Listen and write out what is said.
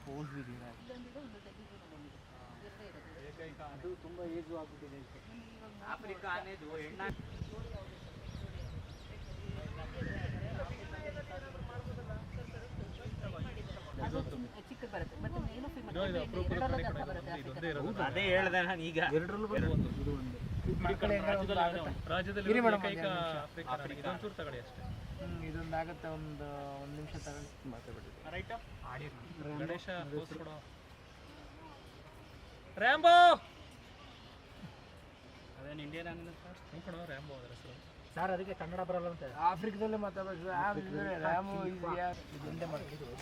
Pose ಇದೆಯಾ ಅದು ತುಂಬ ಏಜು ಆಗ್ಬಿಟ್ಟಿದೆ. ಆಫ್ರಿಕಾ ಅನ್ನೋದು ಚಿಕ್ಕ ಬರುತ್ತೆ ಮತ್ತೆ ಅದೇ ಹೇಳ್ದೆ ನಾನು ಈಗ. ಎರಡರಲ್ಲೂ ಇದೊಂದಾಗುತ್ತೆ. ಒಂದು ನಿಮಿಷ ತಗೊಳ್ಳಿ. ಗಣೇಶ ರ್ಯಾಂಬೋ ಅದೇನು ಇಂಡಿಯನ್ ಆನಿಮಲ್ ಕಣೋ ರ್ಯಾಂಬೋ ಅದರ ಹೆಸರು ಸರ್. ಅದಕ್ಕೆ ಕನ್ನಡ ಬರಲ್ಲ ಅಂತ ಆಫ್ರಿಕಾದಲ್ಲೇ ಮಾತಾಡೋದು. ರ್ಯಾಮು ಇದೆಯಾ ಇದೊಂದೇ ಮಾಡ್ತಿದ್ರು.